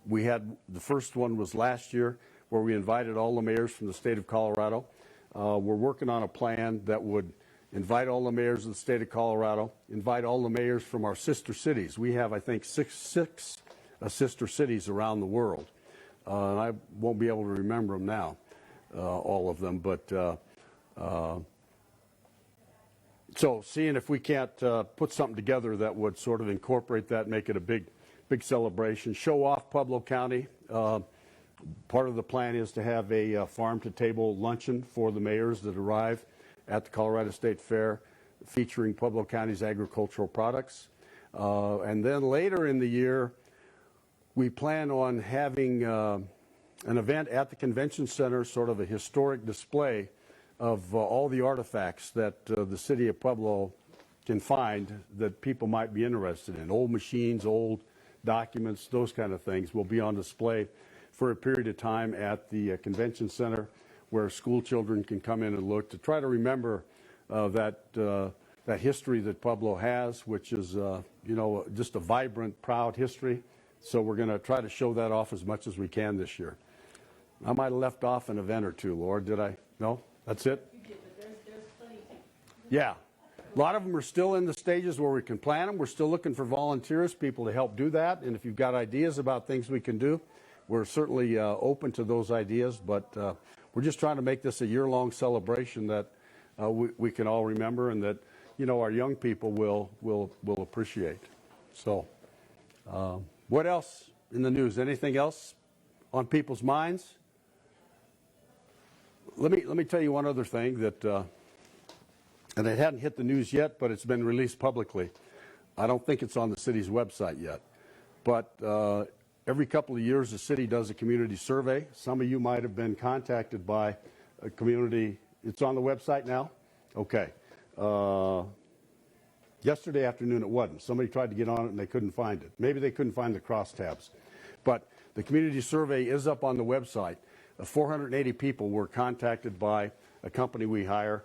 Speaker 1: We had the first one was last year, where we invited all the mayors from the state of Colorado. We're working on a plan that would invite all the mayors of the state of Colorado, invite all the mayors from our sister cities. We have, I think, six sister cities around the world. And I won't be able to remember them now, all of them. But so seeing if we can't put something together that would sort of incorporate that, make it a big celebration, show off Pueblo County. Part of the plan is to have a farm-to-table luncheon for the mayors that arrive at the Colorado State Fair, featuring Pueblo County's agricultural products. And then later in the year, we plan on having an event at the convention center, sort of a historic display of all the artifacts that the city of Pueblo can find that people might be interested in. Old machines, old documents, those kind of things will be on display for a period of time at the convention center, where school children can come in and look to try to remember that history that Pueblo has, which is just a vibrant, proud history. So we're going to try to show that off as much as we can this year. I might have left off an event or two, Lord. Did I? No? That's it? You did, but there's plenty. Yeah. A lot of them are still in the stages where we can plan them. We're still looking for volunteers, people to help do that. And if you've got ideas about things we can do, we're certainly open to those ideas. But we're just trying to make this a year-long celebration that we can all remember, and that our young people will appreciate. So what else in the news? Anything else on people's minds? Let me tell you one other thing that, and it hadn't hit the news yet, but it's been released publicly. I don't think it's on the city's website yet, but every couple of years the city does a community survey. Some of you might have been contacted by a community. It's on the website now? Okay. Yesterday afternoon it wasn't. Somebody tried to get on it and they couldn't find it. Maybe they couldn't find the crosstabs. But the community survey is up on the website. 480 people were contacted by a company we hire,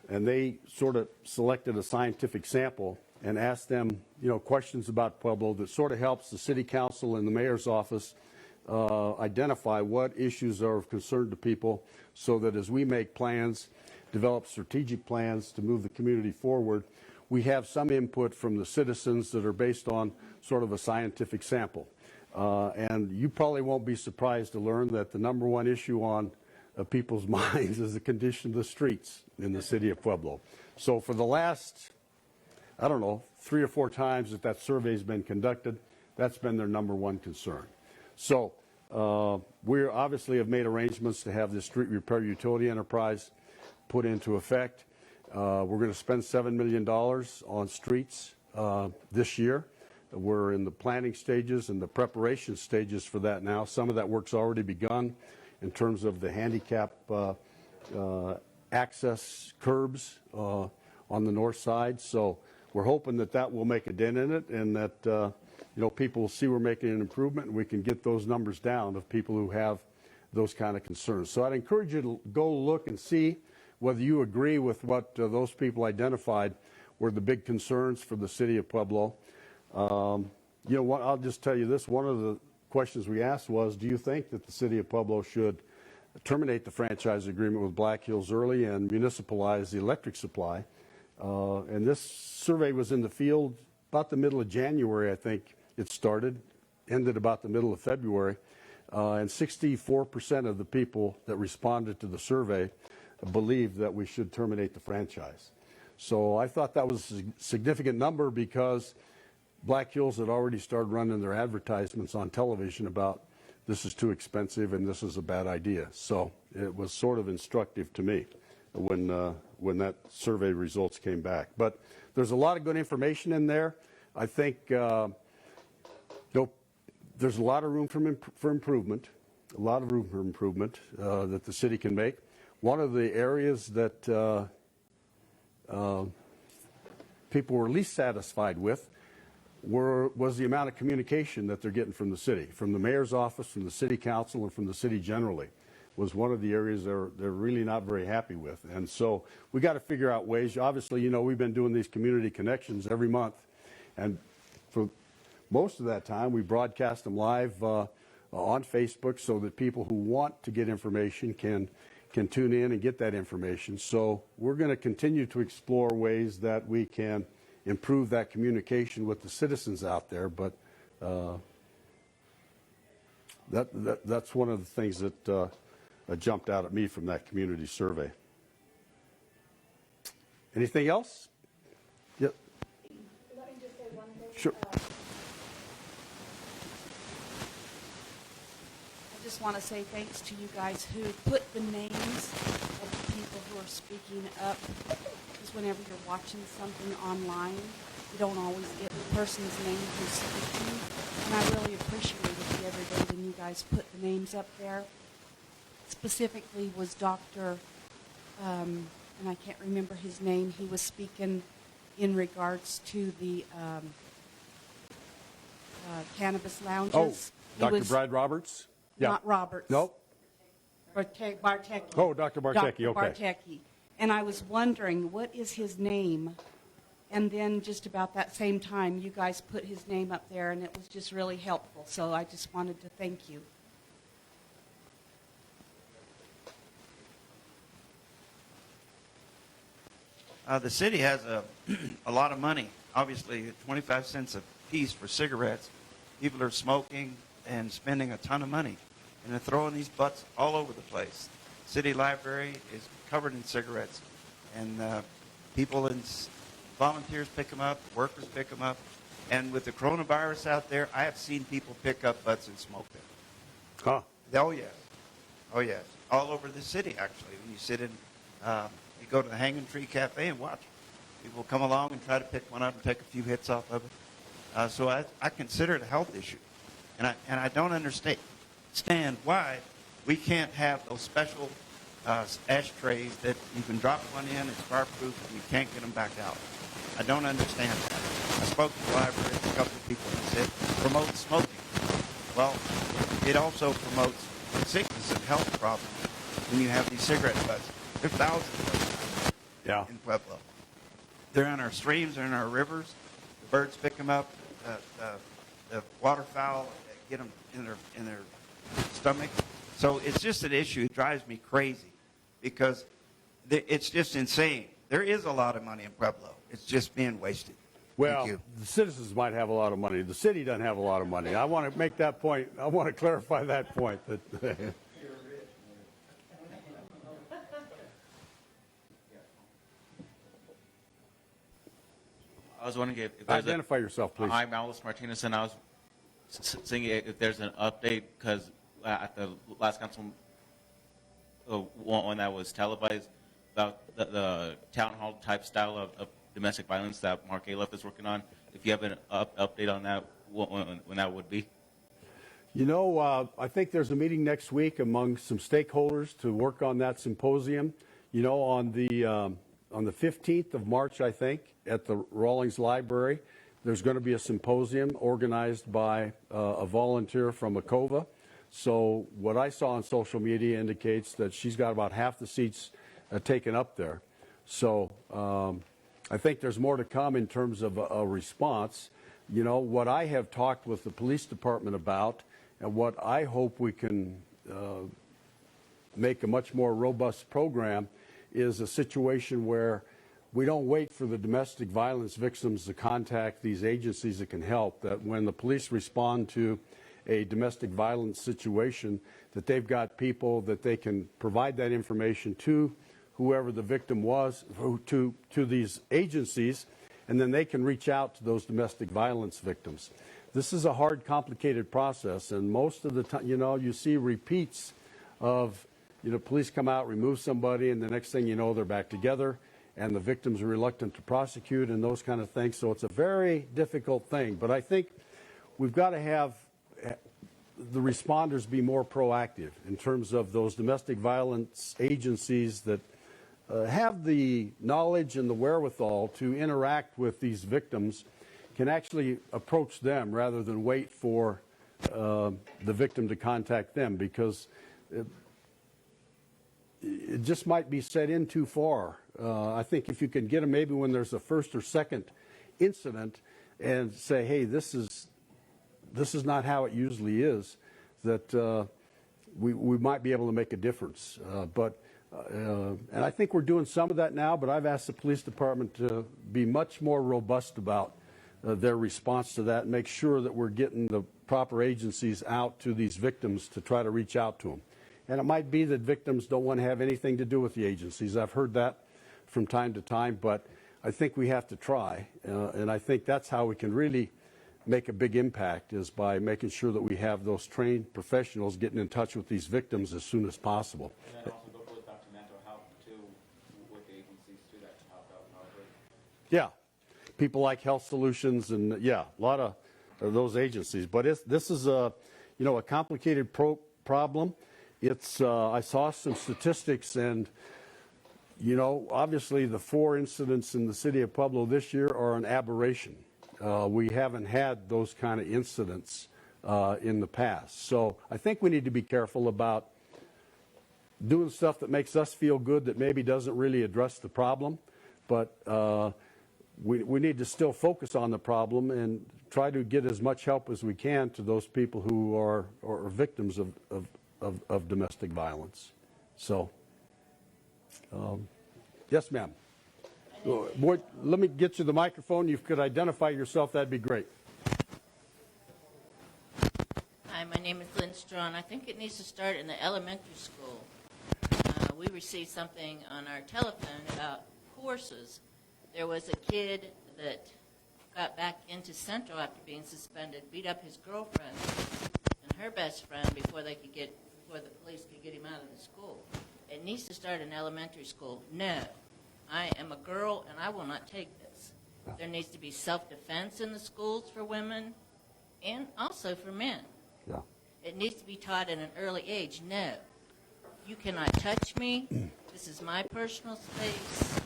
Speaker 1: and they sort of selected a scientific sample and asked them, questions about Pueblo that sort of helps the city council and the mayor's office identify what issues are of concern to people, so that as we make plans, develop strategic plans to move the community forward, we have some input from the citizens that are based on sort of a scientific sample. And you probably won't be surprised to learn that the number one issue on people's minds is the condition of the streets in the city of Pueblo. So for the last, 3 or 4 times that survey has been conducted, that's been their number one concern. So we obviously have made arrangements to have this street repair utility enterprise put into effect. We're going to spend $7 million on streets this year. We're in the planning stages and the preparation stages for that now. Some of that work's already begun in terms of the handicap access curbs on the north side. So we're hoping that will make a dent in it, and that people will see we're making an improvement, and we can get those numbers down of people who have those kind of concerns. So I'd encourage you to go look and see whether you agree with what those people identified were the big concerns for the city of Pueblo. You know what, I'll just tell you this, one of the questions we asked was, do you think that the city of Pueblo should terminate the franchise agreement with Black Hills early and municipalize the electric supply? And this survey was in the field about the middle of January, I think it started, ended about the middle of February. And 64% of the people that responded to the survey believed that we should terminate the franchise. So I thought that was a significant number because Black Hills had already started running their advertisements on television about this is too expensive and this is a bad idea. So it was sort of instructive to me when that survey results came back. But there's a lot of good information in there. I think there's a lot of room for improvement, that the city can make. One of the areas that people were least satisfied with was the amount of communication that they're getting from the city, from the mayor's office, from the city council, and from the city generally, was one of the areas they're really not very happy with. And so we got to figure out ways. Obviously, you know, we've been doing these community connections every month, and for most of that time, we broadcast them live on Facebook so that people who want to get information can tune in and get that information. So we're going to continue to explore ways that we can improve that communication with the citizens out there. But that's one of the things that jumped out at me from that community survey. Anything else? Yep.
Speaker 5: Let me just say one thing.
Speaker 1: Sure.
Speaker 5: I just want to say thanks to you guys who put the names of the people who are speaking up. Because whenever you're watching something online, you don't always get the person's name who's speaking. And I really appreciate it the other day when you guys put the names up there. Specifically was Dr. And I can't remember his name. He was speaking in regards to the cannabis lounges.
Speaker 1: Oh,
Speaker 5: He
Speaker 1: Dr.
Speaker 5: was
Speaker 1: Brad Roberts? Yeah.
Speaker 5: Not Roberts.
Speaker 1: Nope.
Speaker 5: Bartecki.
Speaker 1: Oh, Dr. Bartecki, okay.
Speaker 5: Dr. Bartecki. And I was wondering, what is his name? And then just about that same time, you guys put his name up there, and it was just really helpful. So I just wanted to thank you.
Speaker 7: The city has a lot of money. Obviously, 25 cents a piece for cigarettes. People are smoking and spending a ton of money. And they're throwing these butts all over the place. City library is covered in cigarettes. And people and volunteers pick them up, workers pick them up. And with the coronavirus out there, I have seen people pick up butts and smoke them.
Speaker 1: Huh.
Speaker 7: Oh, yes. Oh, yes. All over the city, actually. When you sit in, you go to the Hanging Tree Cafe and watch. People come along and try to pick one up and take a few hits off of it. So I consider it a health issue. And I don't understand why we can't have those special ashtrays that you can drop one in, it's fireproof, and you can't get them back out. I don't understand that. I spoke to the library, a couple of people, and said, promote smoking. Well, it also promotes sickness and health problems when you have these cigarette butts. There are thousands of them in Pueblo. They're in our streams, they're in our rivers. The birds pick them up. The waterfowl get them in their stomach. So it's just an issue. It drives me crazy because it's just insane. There is a lot of money in Pueblo. It's just being wasted.
Speaker 1: Well, the citizens might have a lot of money. The city doesn't have a lot of money. I want to make that point. I want to clarify that point. That
Speaker 10: I was wondering if there's
Speaker 1: identify yourself, please.
Speaker 10: I'm Alice Martinez, and I was seeing if there's an update because at the last council one that was televised about the town hall type style of domestic violence that Mark Aliff is working on. If you have an update on that, when that would be.
Speaker 1: You know, I think there's a meeting next week among some stakeholders to work on that symposium. You know, on the 15th of March, I think, at the Rawlings Library, there's going to be a symposium organized by a volunteer from ACOVA. So what I saw on social media indicates that she's got about half the seats taken up there. So I think there's more to come in terms of a response. You know, what I have talked with the police department about, and what I hope we can make a much more robust program, is a situation where we don't wait for the domestic violence victims to contact these agencies that can help, that when the police respond to a domestic violence situation, that they've got people that they can provide that information to, whoever the victim was, to these agencies, and then they can reach out to those domestic violence victims. This is a hard, complicated process, and most of the time, you know, you see repeats of, you know, police come out, remove somebody, and the next thing you know, they're back together, and the victims are reluctant to prosecute and those kind of things. So it's a very difficult thing. But I think we've got to have the responders be more proactive in terms of those domestic violence agencies that have the knowledge and the wherewithal to interact with these victims, can actually approach them rather than wait for the victim to contact them, because it just might be set in too far. I think if you can get them maybe when there's a first or second incident and say, hey, this is not how it usually is, that we might be able to make a difference. And I think we're doing some of that now, but I've asked the police department to be much more robust about their response to that and make sure that we're getting the proper agencies out to these victims to try to reach out to them. And it might be that victims don't want to have anything to do with the agencies. I've heard that from time to time, but I think we have to try. And I think that's how we can really make a big impact, is by making sure that we have those trained professionals getting in touch with these victims as soon as possible.
Speaker 10: And then also go further back to mental health too, with the agencies too that can help out.
Speaker 1: Yeah, people like Health Solutions, and yeah, a lot of those agencies. But this is a, you know, a complicated problem. It's I saw some statistics, and you know, obviously the 4 incidents in the city of Pueblo this year are an aberration. We haven't had those kind of incidents in the past. So I think we need to be careful about doing stuff that makes us feel good, that maybe doesn't really address the problem. But we need to still focus on the problem and try to get as much help as we can to those people who are victims of domestic violence. So, yes, ma'am. Boy, let me get you the microphone. You could identify yourself, that'd be great.
Speaker 11: Hi, my name is Lynn Strawn. I think it needs to start in the elementary school. We received something on our telephone about courses. There was a kid that got back into Central after being suspended, beat up his girlfriend and her best friend before the police could get him out of the school. It needs to start in elementary school. No. I am a girl, and I will not take this. There needs to be self-defense in the schools for women and also for men.
Speaker 1: Yeah.
Speaker 11: It needs to be taught at an early age. No, you cannot touch me. This is my personal space,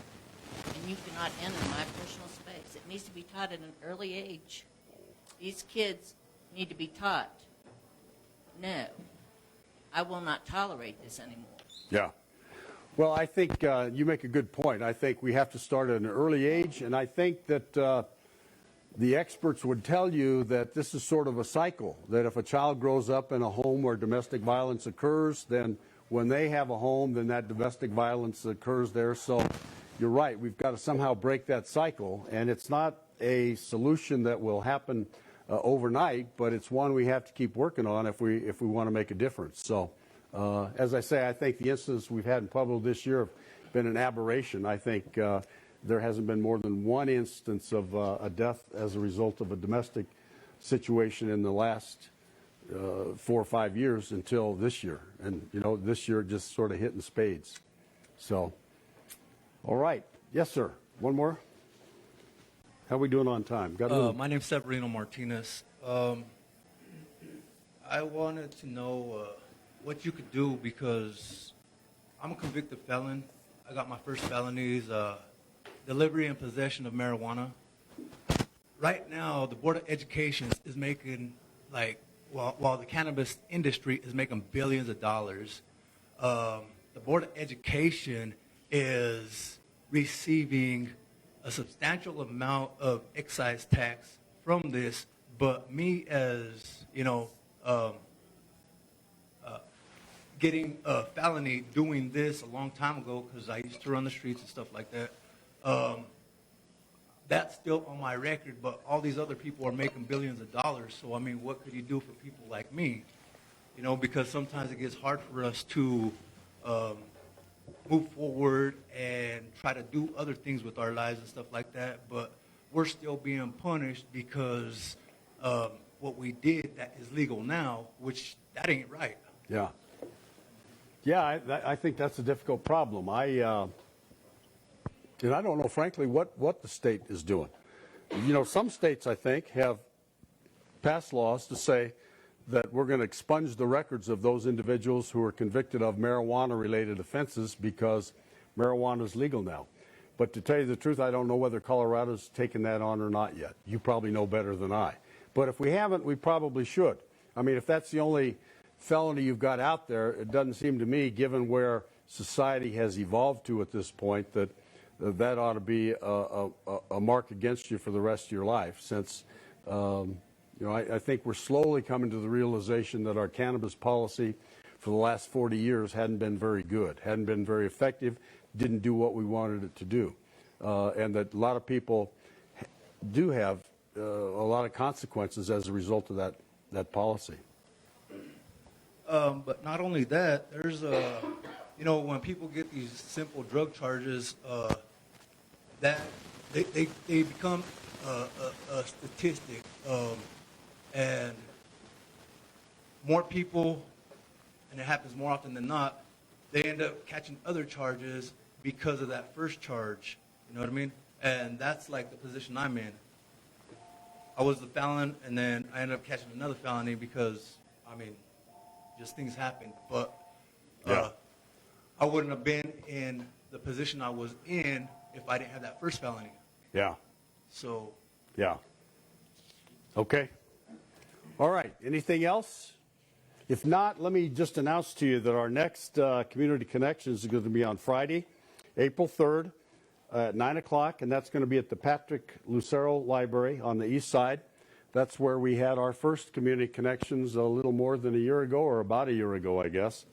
Speaker 11: and you cannot enter my personal space. It needs to be taught at an early age. These kids need to be taught. No, I will not tolerate this anymore.
Speaker 1: Yeah. Well, I think you make a good point. I think we have to start at an early age, and I think that the experts would tell you that this is sort of a cycle, that if a child grows up in a home where domestic violence occurs, then when they have a home, then that domestic violence occurs there. So you're right, we've got to somehow break that cycle, and it's not a solution that will happen overnight, but it's one we have to keep working on if we want to make a difference. So. As I say, I think the incidents we've had in Pueblo this year have been an aberration. I think there hasn't been more than one instance of a death as a result of a domestic situation in the last 4 or 5 years until this year. And, you know, this year just sort of hit in spades. So, all right. Yes, sir. One more? How are we doing on time?
Speaker 12: My name's Severino Martinez. I wanted to know what you could do, because I'm a convicted felon. I got my first felonies, delivery and possession of marijuana. Right now, the Board of Education is making like while the cannabis industry is making billions of dollars, the Board of Education is receiving a substantial amount of excise tax from this. But me, as you know, getting a felony doing this a long time ago, because I used to run the streets and stuff like that. That's still on my record, but all these other people are making billions of dollars. So, I mean, what could you do for people like me? You know, because sometimes it gets hard for us to move forward and try to do other things with our lives and stuff like that. But we're still being punished because what we did that is legal now, which that ain't right.
Speaker 1: Yeah. Yeah, I think that's a difficult problem. And I don't know, frankly, what the state is doing. You know, some states, I think, have passed laws to say that we're going to expunge the records of those individuals who are convicted of marijuana-related offenses because marijuana is legal now. But to tell you the truth, I don't know whether Colorado's taken that on or not yet. You probably know better than I. But if we haven't, we probably should. I mean, if that's the only felony you've got out there, it doesn't seem to me, given where society has evolved to at this point, that that ought to be a mark against you for the rest of your life, since you know, I think we're slowly coming to the realization that our cannabis policy for the last 40 years hadn't been very good, hadn't been very effective, didn't do what we wanted it to do, and that a lot of people do have a lot of consequences as a result of that policy.
Speaker 12: But not only that, there's you know, when people get these simple drug charges, that they become a statistic, and more people, and it happens more often than not, they end up catching other charges because of that first charge. You know what I mean? And that's like the position I'm in. I was the felon, and then I ended up catching another felony because, I mean, just things happen. But
Speaker 1: Yeah.
Speaker 12: I wouldn't have been in the position I was in if I didn't have that first felony.
Speaker 1: Yeah.
Speaker 12: So,
Speaker 1: Yeah. Okay. All right. Anything else? If not, let me just announce to you that our next Community Connections is going to be on Friday, April 3rd at 9 o'clock, and that's going to be at the Patrick Lucero Library on the east side. That's where we had our first Community Connections a little more than a year ago, or about a year ago, I guess.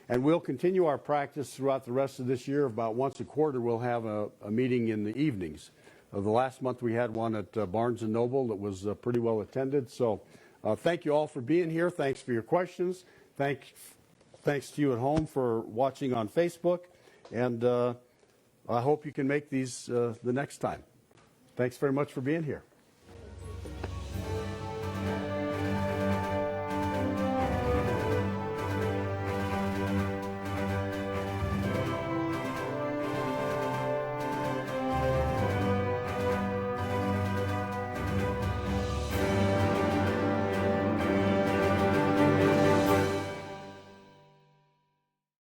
Speaker 1: And we'll continue our practice throughout the rest of this year. About once a quarter, we'll have a meeting in the evenings. The last month we had one at Barnes & Noble that was pretty well attended. So thank you all for being here. Thanks for your questions. Thanks to you at home for watching on Facebook. And I hope you can make these the next time. Thanks very much for being here.